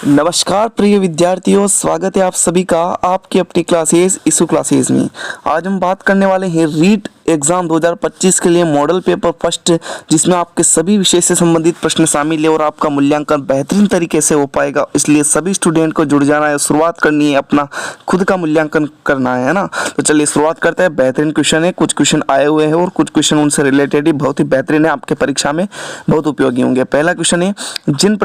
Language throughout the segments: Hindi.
नमस्कार प्रिय विद्यार्थियों, स्वागत है आप सभी का आपकी अपनी क्लासेस इशू क्लासेस में। आज हम बात करने वाले हैं रीट एग्जाम 2025 के लिए मॉडल पेपर फर्स्ट, जिसमें आपके सभी विषय से संबंधित प्रश्न शामिल है और आपका मूल्यांकन बेहतरीन तरीके से हो पाएगा। इसलिए सभी स्टूडेंट को जुड़ जाना है, शुरुआत करनी है, अपना खुद का मूल्यांकन करना है ना। तो चलिए शुरुआत करते हैं। बेहतरीन क्वेश्चन है, कुछ क्वेश्चन आए हुए हैं और कुछ क्वेश्चन उनसे रिलेटेड ही बहुत ही बेहतरीन है, आपके परीक्षा में बहुत उपयोगी होंगे। पहला क्वेश्चन है, जिन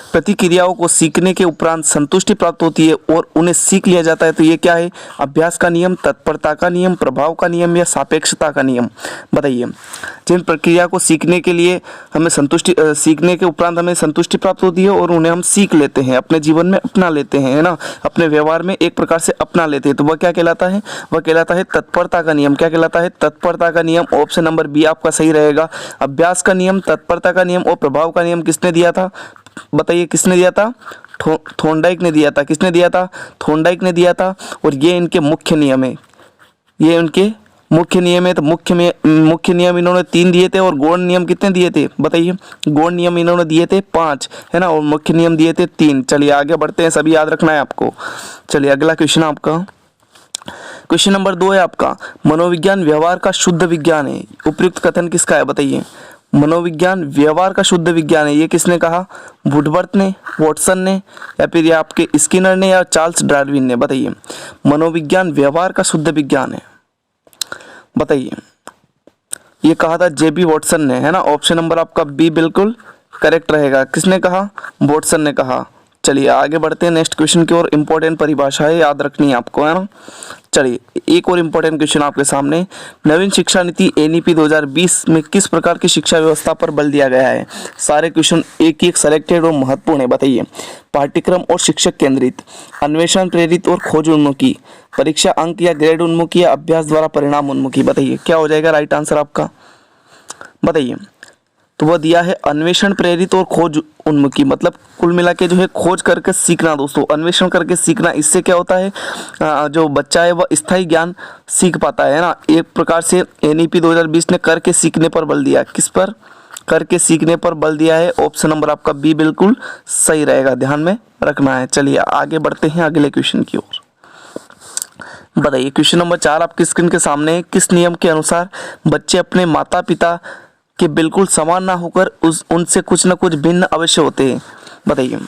प्रतिक्रियाओं को सीखने के उपरांत संतुष्टि प्राप्त होती है और उन्हें सीख लिया जाता है, तो ये क्या है? अभ्यास का नियम, तत्परता का नियम, प्रभाव का नियम या सापेक्षता का नियम? बताइए। जिन प्रक्रिया को सीखने के लिए हमें सीखने के उपरांत हमें संतुष्टि प्राप्त होती है और उन्हें हम सीख लेते हैं, अपने जीवन में अपना लेते हैं, है ना, अपने व्यवहार में एक प्रकार से अपना लेते हैं, तो वह क्या कहलाता है? वह कहलाता है तत्परता का नियम। क्या कहलाता है? तत्परता का नियम। ऑप्शन नंबर बी आपका सही रहेगा। अभ्यास का नियम, तत्परता का नियम और प्रभाव का नियम किसने दिया था? बताइए, किसने दिया था? थॉर्नडाइक ने दिया था। किसने दिया था? थॉर्नडाइक ने दिया था। और ये इनके मुख्य नियम है, ये उनके मुख्य नियम है। तो मुख्य नियम इन्होंने 3 दिए थे और गौण नियम कितने दिए थे? बताइए। गौण नियम इन्होंने दिए थे 5, है ना, और मुख्य नियम दिए थे 3। चलिए आगे बढ़ते हैं, सभी याद रखना है आपको। चलिए अगला क्वेश्चन आपका, क्वेश्चन नंबर 2 है आपका, मनोविज्ञान व्यवहार का शुद्ध विज्ञान है, उपयुक्त कथन किसका है? बताइए। मनोविज्ञान व्यवहार का शुद्ध विज्ञान है, ये किसने कहा? वुडवर्थ ने, वॉटसन ने, या फिर ये आपके स्किनर ने या चार्ल्स डार्विन ने? बताइए। मनोविज्ञान व्यवहार का शुद्ध विज्ञान है, बताइए। ये कहा था जेबी वॉटसन ने, है ना। ऑप्शन नंबर आपका बी बिल्कुल करेक्ट रहेगा। किसने कहा? वॉटसन ने कहा। चलिए आगे बढ़ते हैं नेक्स्ट क्वेश्चन की ओर। इंपॉर्टेंट परिभाषाएं याद रखनी है आपको, है ना। चलिए एक और इम्पोर्टेंट क्वेश्चन आपके सामने, नवीन शिक्षा नीति एनईपी 2020 में किस प्रकार की शिक्षा व्यवस्था पर बल दिया गया है? सारे क्वेश्चन एक एक सेलेक्टेड और महत्वपूर्ण है, बताइए। पाठ्यक्रम और शिक्षक केंद्रित, अन्वेषण प्रेरित और खोज उन्मुखी, परीक्षा अंक या ग्रेड उन्मुखी या अभ्यास द्वारा परिणाम उन्मुखी? बताइए क्या हो जाएगा राइट आंसर आपका? बताइए। तो वह दिया है अन्वेषण प्रेरित और खोज उन्मुखी, मतलब कुल मिला के जो है खोज करके सीखना दोस्तों, अन्वेषण करके सीखना। इससे क्या होता है, जो बच्चा है वह स्थायी ज्ञान सीख पाता है ना। एक प्रकार से एनईपी 2020 ने करके सीखने पर बल दिया। किस पर? करके सीखने पर बल दिया है। ऑप्शन नंबर आपका बी बिल्कुल सही रहेगा, ध्यान में रखना है। चलिए आगे बढ़ते हैं अगले क्वेश्चन की ओर। बताइए क्वेश्चन नंबर 4 आपकी स्क्रीन के सामने है, किस नियम के अनुसार बच्चे अपने माता पिता कि बिल्कुल समान ना होकर उनसे कुछ ना कुछ भिन्न अवश्य होते हैं? बताइए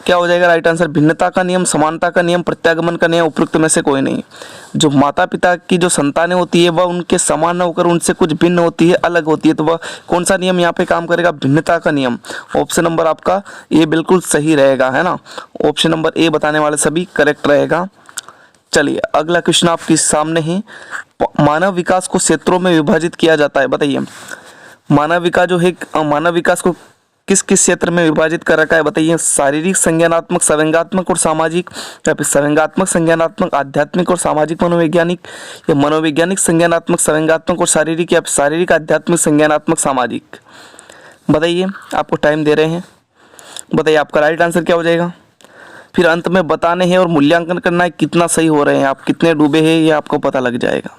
क्या हो जाएगा राइट आंसर? भिन्नता का नियम, समानता का नियम, प्रत्यागमन का नियम, उपयुक्त में से कोई नहीं। जो माता पिता की जो संतानें होती है वह उनके समान ना होकर उनसे कुछ भिन्न होती है, अलग होती है, तो वह कौन सा नियम यहाँ पे काम करेगा? भिन्नता का नियम। ऑप्शन नंबर आपका ए बिल्कुल सही रहेगा, है ना। ऑप्शन नंबर ए बताने वाले सभी करेक्ट रहेगा। चलिए अगला क्वेश्चन आपके सामने है, मानव विकास को क्षेत्रों में विभाजित किया जाता है। बताइए मानव विकास जो है, मानव विकास को किस किस क्षेत्र में विभाजित कर रखा है? बताइए। शारीरिक, संज्ञानात्मक, संवेगात्मक और सामाजिक, या फिर संवेगात्मक, संज्ञानात्मक, आध्यात्मिक और सामाजिक मनोवैज्ञानिक, या मनोवैज्ञानिक, संज्ञानात्मक, संवेगात्मक और शारीरिक, या शारीरिक, आध्यात्मिक, संज्ञानात्मक, सामाजिक? बताइए, आपको टाइम दे रहे हैं, बताइए आपका राइट आंसर क्या हो जाएगा? फिर अंत में बताने हैं और मूल्यांकन करना है कितना सही हो रहे हैं आप, कितने डूबे हैं, ये आपको पता लग जाएगा।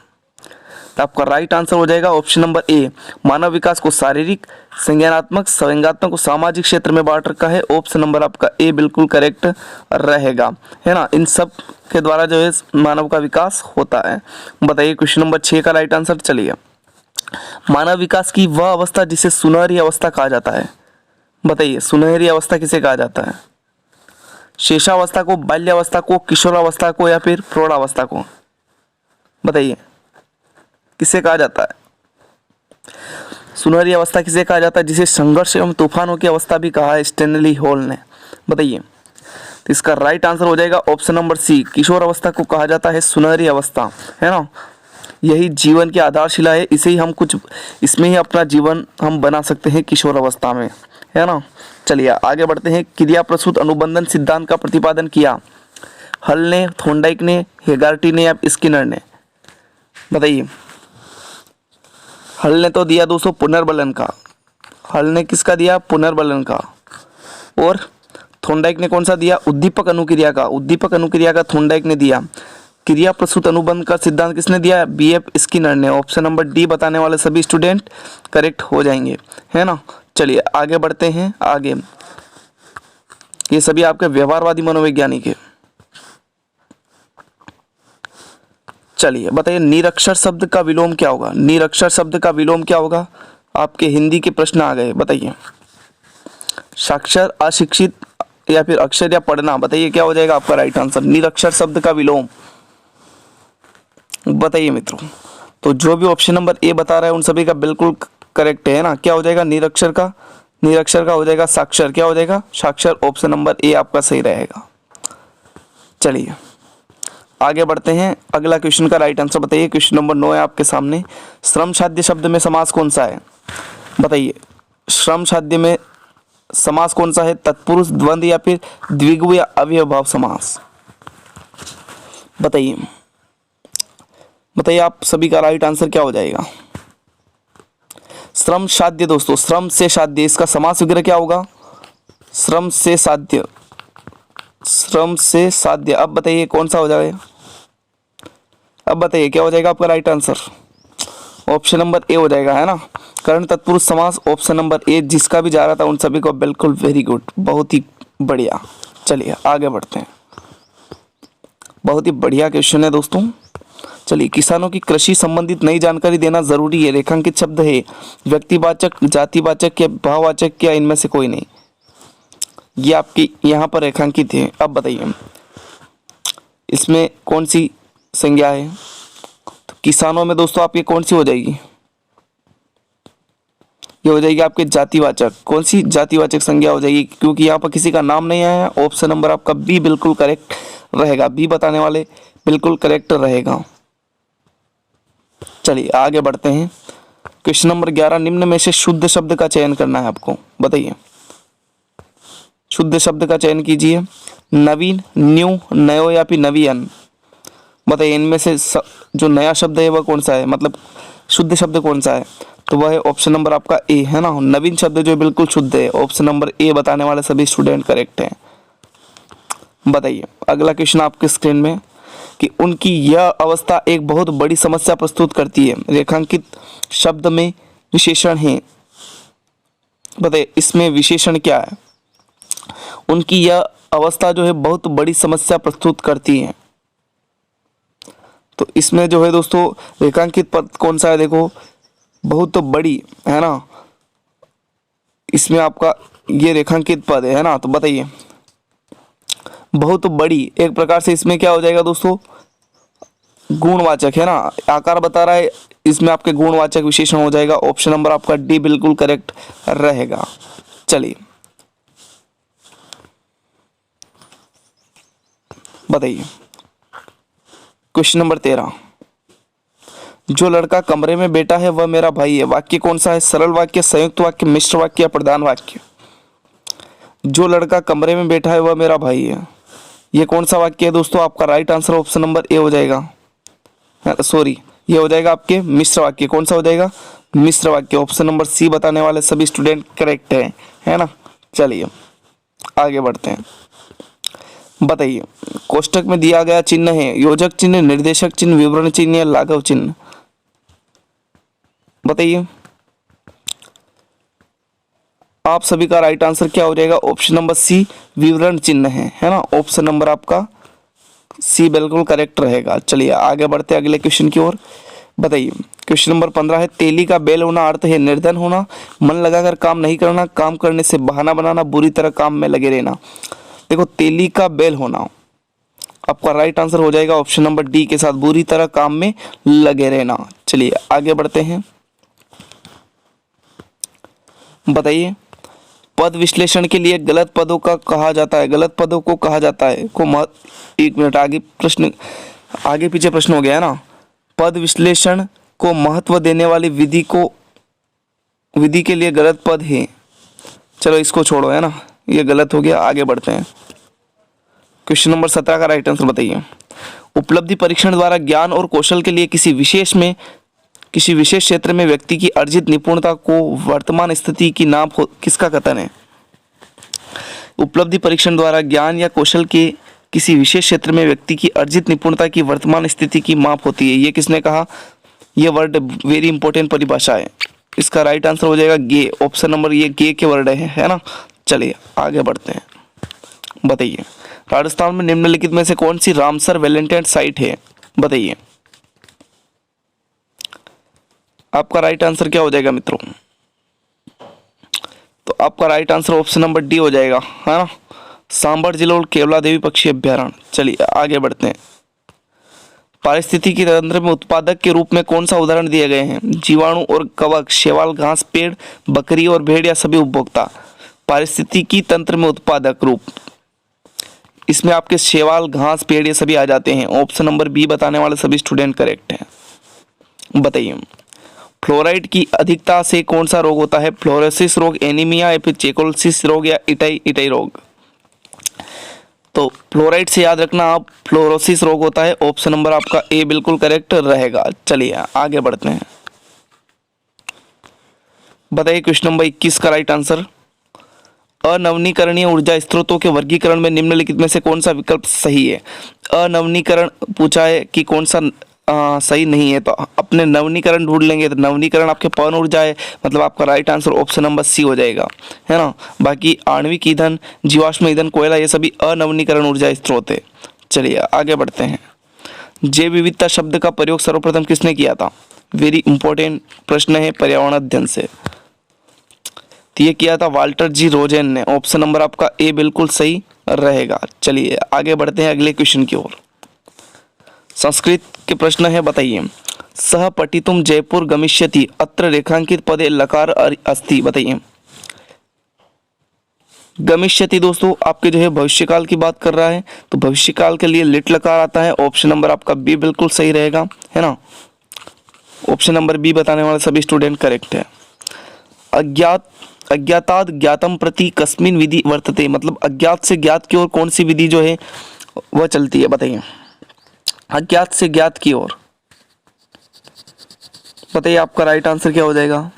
तो आपका राइट आंसर हो जाएगा ऑप्शन नंबर ए, मानव विकास को शारीरिक, संज्ञानात्मक, संवेगात्मक और सामाजिक क्षेत्र में बांट रखा है। ऑप्शन नंबर आपका ए बिल्कुल करेक्ट रहेगा, है ना। इन सब के द्वारा जो है मानव का विकास होता है। बताइए क्वेश्चन नंबर 6 का राइट आंसर। चलिए, मानव विकास की वह अवस्था जिसे सुनहरी अवस्था कहा जाता है? बताइए सुनहरी अवस्था किसे कहा जाता है? शेषावस्था को, बाल्यावस्था को, किशोरावस्था को, या फिर प्रौढ़ावस्था को? बताइए किसे कहा जाता है? सुनहरी अवस्था किसे कहा जाता है? जिसे संघर्ष एवं तूफानों की अवस्था भी कहा है स्टैनली हॉल ने। बताइए, तो इसका राइट आंसर हो जाएगा ऑप्शन नंबर सी, किशोर अवस्था को कहा जाता है सुनहरी अवस्था, है ना। यही जीवन की आधारशिला है, इसे ही हम कुछ, इसमें ही अपना जीवन हम बना सकते हैं किशोर अवस्था में, है ना। चलिए आगे बढ़ते हैं। क्रिया प्रसूत अनुबंधन सिद्धांत का प्रतिपादन किया हल ने, थॉर्नडाइक ने, हेगार्टी ने, या स्किनर ने? बताइए। हल ने तो दिया दोस्तों पुनर्बलन का, हल ने किसका दिया? पुनर्बलन का। और थॉर्नडाइक ने कौन सा दिया? उद्दीपक अनुक्रिया का, उद्दीपक अनुक्रिया का थॉर्नडाइक ने दिया। क्रिया प्रसूत अनुबंध का सिद्धांत किसने दिया? बीएफ स्किनर ने। ऑप्शन नंबर डी बताने वाले सभी स्टूडेंट करेक्ट हो जाएंगे, है ना। चलिए आगे बढ़ते हैं। आगे ये सभी आपके व्यवहारवादी मनोवैज्ञानिक है। चलिए बताइए निरक्षर शब्द का विलोम क्या होगा। निरक्षर शब्द का विलोम क्या होगा। आपके हिंदी के प्रश्न आ गए, बताइए। साक्षर, अशिक्षित या फिर अक्षर या पढ़ना, बताइए क्या हो जाएगा आपका राइट आंसर। निरक्षर शब्द का विलोम बताइए मित्रों। तो जो भी ऑप्शन नंबर ए बता रहा है उन सभी का बिल्कुल करेक्ट है ना। क्या हो जाएगा निरक्षर का हो जाएगा साक्षर। क्या हो जाएगा साक्षर। ऑप्शन नंबर ए आपका सही रहेगा। चलिए आगे बढ़ते हैं। अगला क्वेश्चन का राइट आंसर बताइए। क्वेश्चन नंबर 9 है आपके सामने। श्रम साध्य शब्द में समास कौन सा है, बताइए। श्रम साध्य में समास कौन सा है। तत्पुरुष, द्वंद्व या फिर द्विगु या अव्ययभाव समास, बताइए। बताइए आप सभी का राइट आंसर क्या हो जाएगा। श्रम साध्य दोस्तों, श्रम से साध्य, इसका समास वगैरह क्या होगा। श्रम से साध्य, श्रम से साध्य। अब बताइए कौन सा हो जाएगा। अब बताइए क्या हो जाएगा आपका right answer. Option number A हो जाएगा, है ना। कर्ण तत्पुरुष समास ऑप्शन नंबर ए जिसका भी जा रहा था उन सभी को बिल्कुल वेरी गुड, बहुत ही बढ़िया। चलिए आगे बढ़ते हैं। बहुत ही बढ़िया क्वेश्चन है दोस्तों। चलिए किसानों की कृषि संबंधित नई जानकारी देना जरूरी है। रेखांकित शब्द है व्यक्तिवाचक, जातिवाचक या भाववाचक या इनमें से कोई नहीं। ये आपकी यहाँ पर रेखांकित है। अब बताइए इसमें कौन सी संज्ञा है। तो किसानों में दोस्तों आपकी कौन सी हो जाएगी। ये हो जाएगी आपके जातिवाचक। कौन सी जातिवाचक संज्ञा हो जाएगी, क्योंकि यहाँ पर किसी का नाम नहीं आया है। ऑप्शन नंबर आपका बी बिल्कुल करेक्ट रहेगा। बी बताने वाले बिल्कुल करेक्ट रहेगा। चलिए आगे बढ़ते हैं। क्वेश्चन नंबर 11, निम्न में से शुद्ध शब्द का चयन करना है आपको, बताइए। शुद्ध शब्द का चयन कीजिए। नवीन, न्यू, नयो या फिर नवीन, बताइए। इनमें से जो नया शब्द है वह कौन सा है, मतलब शुद्ध शब्द कौन सा है। तो वह है ऑप्शन नंबर आपका ए, है ना। नवीन शब्द जो बिल्कुल शुद्ध है। ऑप्शन नंबर ए बताने वाले सभी स्टूडेंट करेक्ट हैं। बताइए अगला क्वेश्चन आपके स्क्रीन में कि उनकी यह अवस्था एक बहुत बड़ी समस्या प्रस्तुत करती है। रेखांकित शब्द में विशेषण है, बताइए इसमें विशेषण क्या है। उनकी यह अवस्था जो है बहुत बड़ी समस्या प्रस्तुत करती है। तो इसमें जो है दोस्तों रेखांकित पद कौन सा है, देखो बहुत बड़ी, है ना। इसमें आपका ये रेखांकित पद है ना। तो बताइए बहुत बड़ी, एक प्रकार से इसमें क्या हो जाएगा दोस्तों गुणवाचक, है ना। आकार बता रहा है, इसमें आपके गुणवाचक विशेषण हो जाएगा। ऑप्शन नंबर आपका डी बिल्कुल करेक्ट रहेगा। चलिए बताइए क्वेश्चन नंबर 13, जो लड़का कमरे में बैठा है वह मेरा भाई है। वाक्य कौन सा है। सरल वाक्य, संयुक्त वाक्य, मिश्र वाक्य या प्रधान वाक्य। जो लड़का कमरे में बैठा है वह मेरा भाई है, ये कौन सा वाक्य है दोस्तों। आपका right answer option number A हो जाएगा। सॉरी, ये हो जाएगा आपके मिश्र वाक्य। कौन सा हो जाएगा मिश्र वाक्य। ऑप्शन नंबर सी बताने वाले सभी स्टूडेंट करेक्ट है ना। चलिए आगे बढ़ते हैं। बताइए कोष्टक में दिया गया चिन्ह है योजक चिन्ह, निर्देशक चिन्ह, विवरण चिन्ह या लाघव चिन्ह, बताइए आप सभी का राइट आंसर क्या हो जाएगा। ऑप्शन नंबर सी विवरण चिन्ह है ना। ऑप्शन नंबर आपका सी बिल्कुल करेक्ट रहेगा। चलिए आगे बढ़ते हैं अगले क्वेश्चन की ओर। बताइए क्वेश्चन नंबर 15 है तेली का बैल होना अर्थ है निर्धन होना, मन लगाकर काम नहीं करना, काम करने से बहाना बनाना, बुरी तरह काम में लगे रहना। देखो तेली का बैल होना आपका राइट आंसर हो जाएगा ऑप्शन नंबर डी के साथ, बुरी तरह काम में लगे रहना। चलिए आगे बढ़ते हैं। बताइए पद विश्लेषण के लिए गलत पदों का कहा जाता है, गलत पदों को कहा जाता है को एक मिनट आगे पीछे प्रश्न हो गया है ना। पद विश्लेषण को महत्व देने वाली विधि के लिए गलत पद है। चलो इसको छोड़ो, है ना, ये गलत हो गया। आगे बढ़ते हैं। क्वेश्चन नंबर 17 का राइट आंसर बताइए। उपलब्धि परीक्षण द्वारा ज्ञान और कौशल के लिए किसी विशेष क्षेत्र में व्यक्ति की अर्जित निपुणता को वर्तमान स्थिति की नाप किसका कथन है। उपलब्धि परीक्षण द्वारा ज्ञान या कौशल के किसी विशेष क्षेत्र में व्यक्ति की अर्जित निपुणता की वर्तमान स्थिति की माप होती है। ये किसने कहा। यह वर्ड वेरी इंपॉर्टेंट परिभाषा है। इसका राइट आंसर हो जाएगा गे, ऑप्शन नंबर ये गे के वर्ड है ना। चलिए आगे बढ़ते हैं। बताइए राजस्थान में निम्नलिखित में से कौन सी रामसर वैलेंटाइन साइट है, बताइए। आपका राइट आंसर क्या हो जाएगा मित्रों? तो आपका right answer option number D हो जाएगा, है ना, सांबर जिला और केवला देवी पक्षी अभ्यारण्य। चलिए आगे बढ़ते हैं। पारिस्थितिकी तंत्र में उत्पादक के रूप में कौन सा उदाहरण दिए गए हैं? जीवाणु और कवक, शैवाल, घास, पेड़, बकरी और भेड़ या सभी उपभोक्ता। पारिस्थितिकी तंत्र में उत्पादक रूप, इसमें आपके शैवाल, घास, पेड़ ये सभी आ जाते हैं। ऑप्शन नंबर बी बताने वाले सभी स्टूडेंट करेक्ट हैं। बताइए फ्लोराइड की अधिकता से कौन सा रोग होता है? फ्लोरोसिस रोग, एनीमिया या फिर चेकोसिस रोग या इटाई रोग। तो फ्लोराइड से याद रखना आप, फ्लोरोसिस रोग होता है। ऑप्शन नंबर आपका ए बिल्कुल करेक्ट रहेगा। चलिए आगे बढ़ते हैं। बताइए क्वेश्चन नंबर 21 का राइट आंसर। अनवीनीकरणीय ऊर्जा स्रोतों के वर्गीकरण में निम्नलिखित में से कौन सा विकल्प सही है? अनवीनीकरण पूछा है कि कौन सा सही नहीं है, तो अपने नवीनीकरण ढूंढ लेंगे। तो नवीनीकरण आपके पवन ऊर्जा है, मतलब आपका right answer option number C हो जाएगा, है ना। बाकी आणविक ईंधन, जीवाश्म ईंधन, कोयला ये सभी अनवीनीकरण ऊर्जा स्रोत है। चलिए आगे बढ़ते हैं। जैव विविधता शब्द का प्रयोग सर्वप्रथम किसने किया था? वेरी इंपॉर्टेंट प्रश्न है पर्यावरण अध्ययन से। तो ये किया था वाल्टर जी रोजेन ने। ऑप्शन नंबर आपका ए बिल्कुल सही रहेगा। चलिए आगे बढ़ते हैं अगले क्वेश्चन की ओर। संस्कृत के प्रश्न है, बताइए सह पठितुम जयपुर गमिष्यति अत्र रेखांकित पदे लकार अस्ति। बताइए गमिष्यति दोस्तों आपके जो है भविष्यकाल की बात कर रहा है, तो भविष्यकाल के लिए लिट लकार आता है। ऑप्शन नंबर आपका बी बिल्कुल सही रहेगा, है ना। ऑप्शन नंबर बी बताने वाले सभी स्टूडेंट करेक्ट है। अज्ञाताद ज्ञातम प्रति कस्मिन विधि वर्तते, मतलब अज्ञात से ज्ञात की ओर कौन सी विधि जो है वह चलती है? बताइए अज्ञात से ज्ञात की ओर। बताइए आपका राइट आंसर क्या हो जाएगा?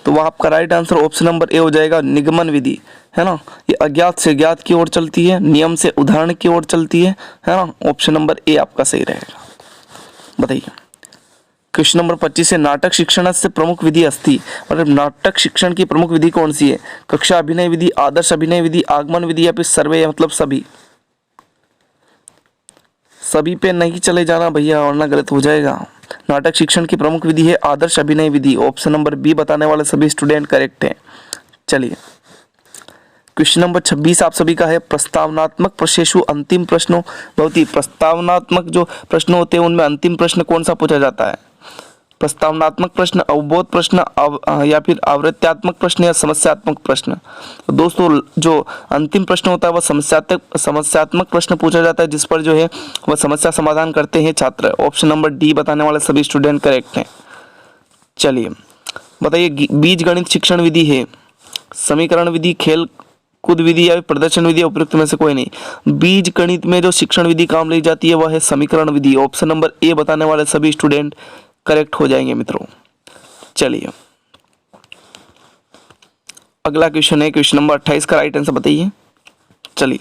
तो वह आपका right answer option number A हो जाएगा, निगमन विधि, है ना। ये अज्ञात से ज्ञात की ओर चलती है, नियम से उदाहरण की ओर चलती है ना। ऑप्शन नंबर ए आपका सही रहेगा। बताइए क्वेश्चन नंबर 25 है, नाटक शिक्षण से प्रमुख विधि अस्ति, मतलब नाटक शिक्षण की प्रमुख विधि कौन सी है? कक्षा अभिनय विधि, आदर्श अभिनय विधि, आगमन विधि या फिर सर्वे, मतलब सभी। सभी पे नहीं चले जाना भैया, वरना गलत हो जाएगा। नाटक शिक्षण की प्रमुख विधि है आदर्श अभिनय विधि। ऑप्शन नंबर बी बताने वाले सभी स्टूडेंट करेक्ट हैं। चलिए क्वेश्चन नंबर 26 आप सभी का है, प्रस्तावनात्मक प्रश्नेषु अंतिम प्रश्नों भवति। प्रस्तावनात्मक जो प्रश्न होते हैं उनमें अंतिम प्रश्न कौन सा पूछा जाता है? प्रस्तावनात्मक प्रश्न, अवबोध प्रश्न, या फिर आवृत्त्यात्मक प्रश्न या समस्यात्मक प्रश्न। तो दोस्तों जो अंतिम प्रश्न होता है वह समस्यात्मक प्रश्न पूछा जाता है, जिस पर जो है वह समस्या समाधान करते हैं छात्र। ऑप्शन नंबर डी बताने वाले सभी स्टूडेंट करेक्ट हैं। चलिए बताइए बीज गणित शिक्षण विधि है, समीकरण विधि, खेल कूद विधि या प्रदर्शन विधि, उपयुक्त में से कोई नहीं। बीज गणित में जो शिक्षण विधि काम ली जाती है वह है समीकरण विधि। ऑप्शन नंबर ए बताने वाले सभी स्टूडेंट करेक्ट हो जाएंगे मित्रों। चलिए अगला क्वेश्चन है क्वेश्चन नंबर 28 का राइट आंसर बताइए। चलिए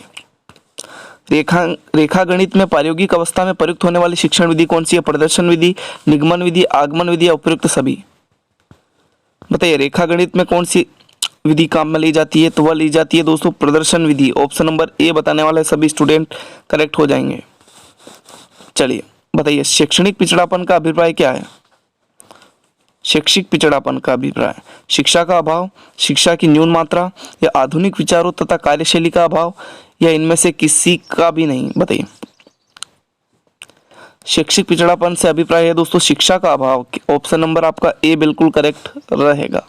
रेखा गणित में प्रायोगिक अवस्था में प्रयुक्त होने वाली शिक्षण विधि कौन सी है? प्रदर्शन विधि, निगमन विधि, आगमन विधि या उपयुक्त सभी। बताइए रेखा गणित में कौन सी विधि काम में ली जाती है? तो वह ली जाती है दोस्तों प्रदर्शन विधि। ऑप्शन नंबर ए बताने वाले सभी स्टूडेंट करेक्ट हो जाएंगे। चलिए बताइए शैक्षणिक पिछड़ापन का अभिप्राय क्या है? शैक्षिक पिछड़ापन का अभिप्राय शिक्षा का अभाव, शिक्षा की न्यून मात्रा, या आधुनिक विचारों तथा कार्यशैली का अभाव, या इनमें से किसी का भी नहीं। बताइए शैक्षिक पिछड़ापन से अभिप्राय है दोस्तों शिक्षा का अभाव। ऑप्शन नंबर आपका ए बिल्कुल करेक्ट रहेगा।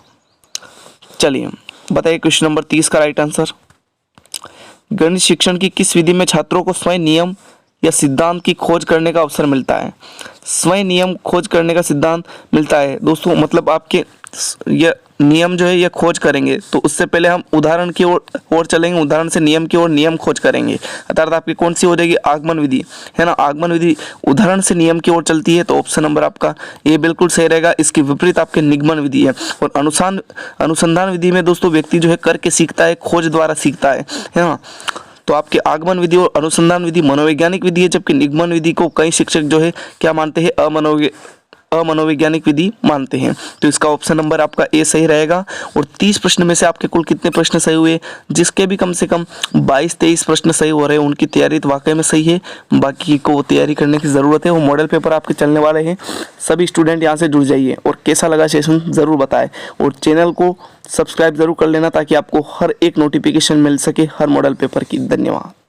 चलिए बताइए क्वेश्चन नंबर 30 का राइट आंसर। गणित शिक्षण की किस विधि में छात्रों को स्वयं नियम या सिद्धांत की खोज करने का अवसर मिलता है? स्वयं नियम खोज करने का सिद्धांत मिलता है दोस्तों, मतलब आपके ये नियम जो है ये खोज करेंगे, तो उससे पहले हम उदाहरण की ओर चलेंगे, उदाहरण से नियम की ओर नियम खोज करेंगे। अर्थात आपकी कौन सी हो जाएगी? आगमन विधि, है ना। आगमन विधि उदाहरण से नियम की ओर चलती है, तो ऑप्शन नंबर आपका ये बिल्कुल सही रहेगा। इसके विपरीत आपके निगमन विधि है। और अनुसंधान विधि में दोस्तों व्यक्ति जो है करके सीखता है, खोज द्वारा सीखता है ना। तो आपके आगमन विधि और अनुसंधान विधि मनोवैज्ञानिक विधि है, जबकि निगमन विधि को कई शिक्षक जो है क्या मानते हैं? अमनोवैज्ञानिक विधि मानते हैं। तो इसका ऑप्शन नंबर आपका ए सही रहेगा। और 30 प्रश्न में से आपके कुल कितने प्रश्न सही हुए? जिसके भी कम से कम 22-23 प्रश्न सही हो रहे हैं उनकी तैयारी तो वाकई में सही है, बाकी को तैयारी करने की ज़रूरत है। वो मॉडल पेपर आपके चलने वाले हैं, सभी स्टूडेंट यहाँ से जुड़ जाइए। और कैसा लगा सेशन ज़रूर बताएं और चैनल को सब्सक्राइब ज़रूर कर लेना ताकि आपको हर एक नोटिफिकेशन मिल सके हर मॉडल पेपर की। धन्यवाद।